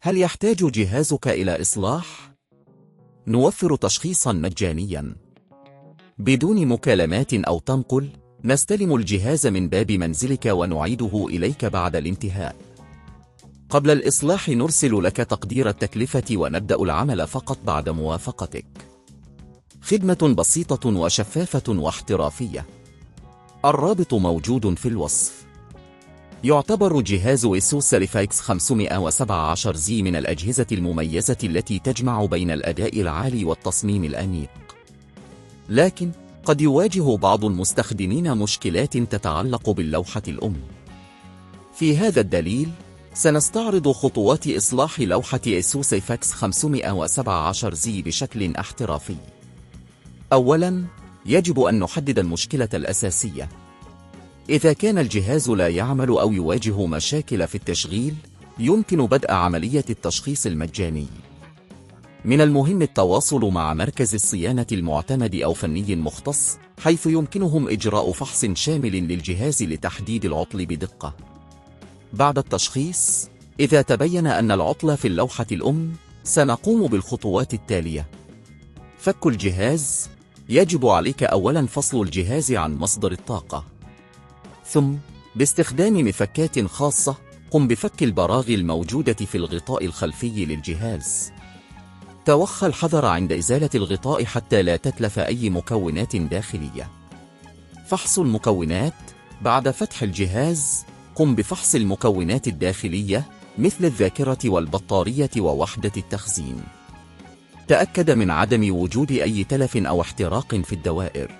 هل يحتاج جهازك إلى إصلاح؟ نوفر تشخيصا مجانيا بدون مكالمات أو تنقل. نستلم الجهاز من باب منزلك ونعيده إليك بعد الانتهاء. قبل الإصلاح نرسل لك تقدير التكلفة ونبدأ العمل فقط بعد موافقتك. خدمة بسيطة وشفافة واحترافية. الرابط موجود في الوصف. يعتبر جهاز Asus Fx517Ze من الأجهزة المميزة التي تجمع بين الأداء العالي والتصميم الأنيق. لكن قد يواجه بعض المستخدمين مشكلات تتعلق باللوحة الأم. في هذا الدليل سنستعرض خطوات إصلاح لوحة Asus Fx517Ze بشكل احترافي. أولاً، يجب أن نحدد المشكلة الأساسية. إذا كان الجهاز لا يعمل أو يواجه مشاكل في التشغيل، يمكن بدء عملية التشخيص المجاني. من المهم التواصل مع مركز الصيانة المعتمد أو فني مختص، حيث يمكنهم إجراء فحص شامل للجهاز لتحديد العطل بدقة. بعد التشخيص، إذا تبين أن العطل في اللوحة الأم، سنقوم بالخطوات التالية. فك الجهاز. يجب عليك أولاً فصل الجهاز عن مصدر الطاقة. ثم، باستخدام مفكات خاصة، قم بفك البراغي الموجودة في الغطاء الخلفي للجهاز. توخى الحذر عند إزالة الغطاء حتى لا تتلف أي مكونات داخلية. فحص المكونات. بعد فتح الجهاز، قم بفحص المكونات الداخلية مثل الذاكرة والبطارية ووحدة التخزين. تأكد من عدم وجود أي تلف أو احتراق في الدوائر.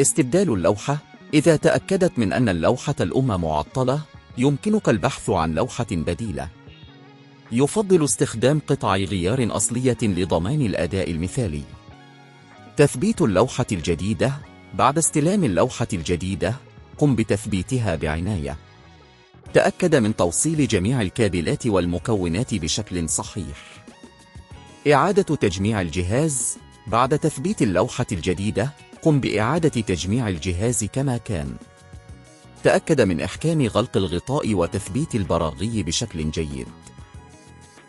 استبدال اللوحة. إذا تأكدت من أن اللوحة الأم معطلة، يمكنك البحث عن لوحة بديلة. يفضل استخدام قطع غيار أصلية لضمان الأداء المثالي. تثبيت اللوحة الجديدة. بعد استلام اللوحة الجديدة، قم بتثبيتها بعناية. تأكد من توصيل جميع الكابلات والمكونات بشكل صحيح. إعادة تجميع الجهاز. بعد تثبيت اللوحة الجديدة، قم بإعادة تجميع الجهاز كما كان. تأكد من إحكام غلق الغطاء وتثبيت البراغي بشكل جيد.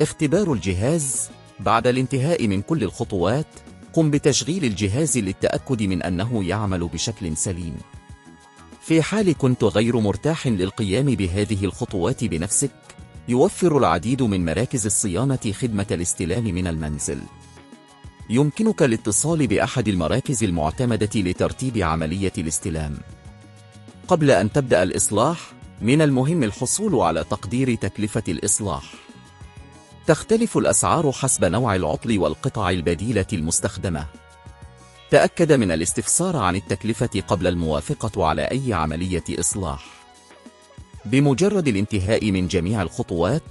اختبار الجهاز. بعد الانتهاء من كل الخطوات، قم بتشغيل الجهاز للتأكد من أنه يعمل بشكل سليم. في حال كنت غير مرتاح للقيام بهذه الخطوات بنفسك، يوفر العديد من مراكز الصيانة خدمة الاستلام من المنزل. يمكنك الاتصال بأحد المراكز المعتمدة لترتيب عملية الاستلام. قبل أن تبدأ الإصلاح، من المهم الحصول على تقدير تكلفة الإصلاح. تختلف الأسعار حسب نوع العطل والقطع البديلة المستخدمة. تأكد من الاستفسار عن التكلفة قبل الموافقة على أي عملية إصلاح. بمجرد الانتهاء من جميع الخطوات،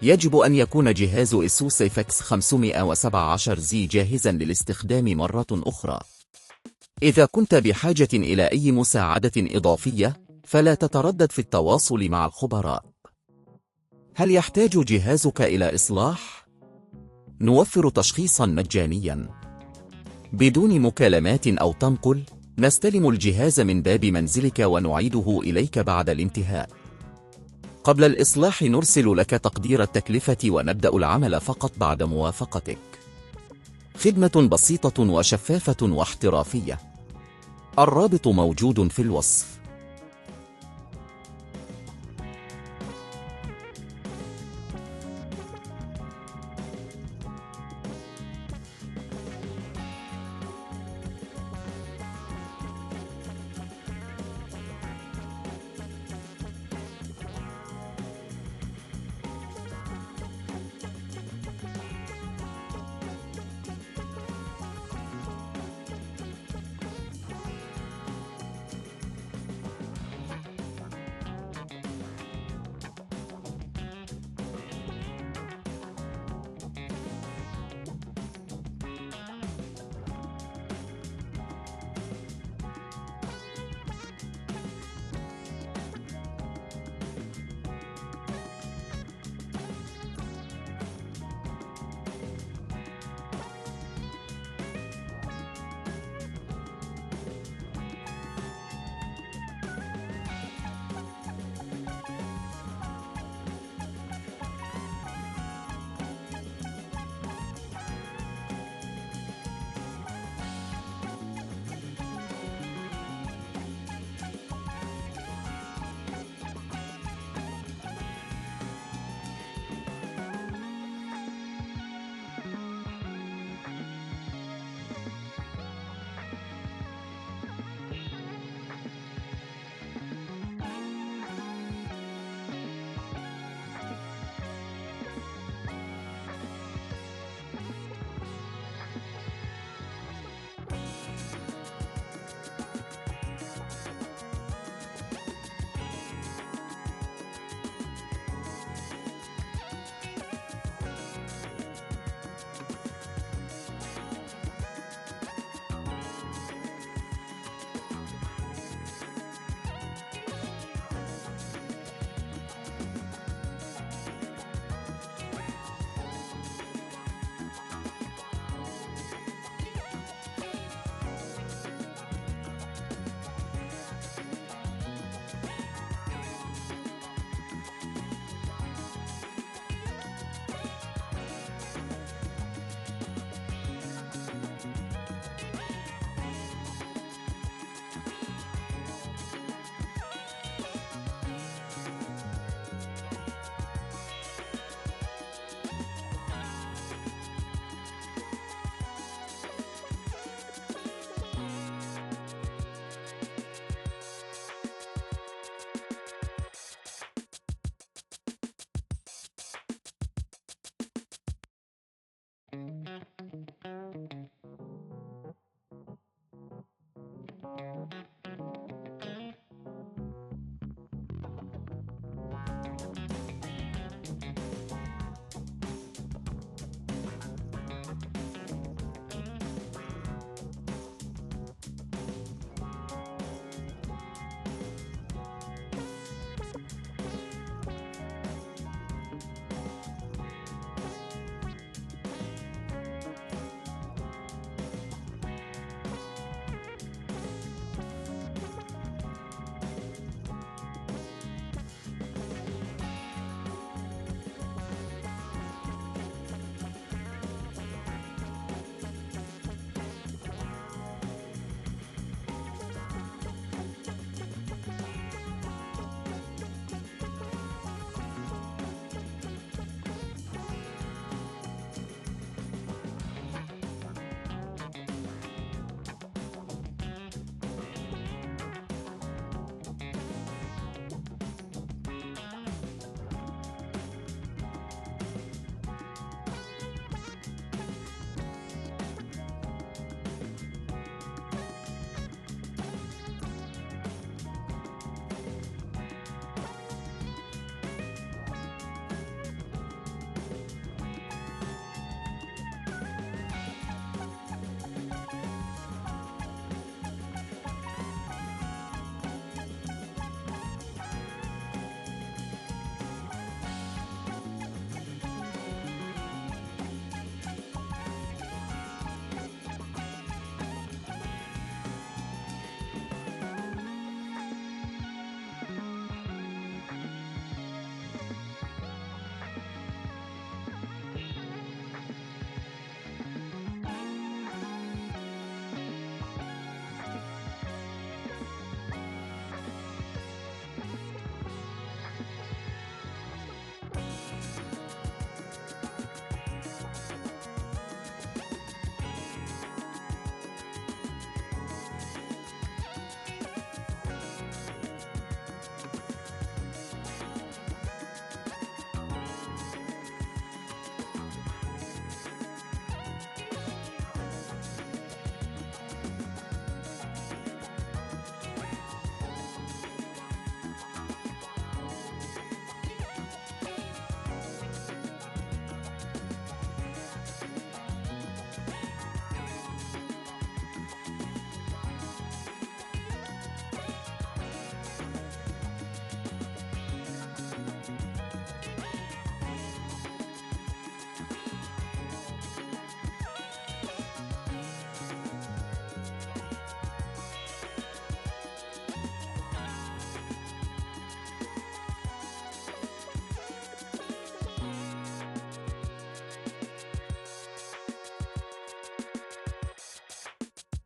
يجب أن يكون جهاز Asus Fx517Ze جاهزا للاستخدام مرة أخرى. إذا كنت بحاجة إلى أي مساعدة إضافية، فلا تتردد في التواصل مع الخبراء. هل يحتاج جهازك إلى إصلاح؟ نوفر تشخيصا مجانيا بدون مكالمات أو تنقل. نستلم الجهاز من باب منزلك ونعيده إليك بعد الانتهاء. قبل الإصلاح نرسل لك تقدير التكلفة ونبدأ العمل فقط بعد موافقتك. خدمة بسيطة وشفافة واحترافية. الرابط موجود في الوصف.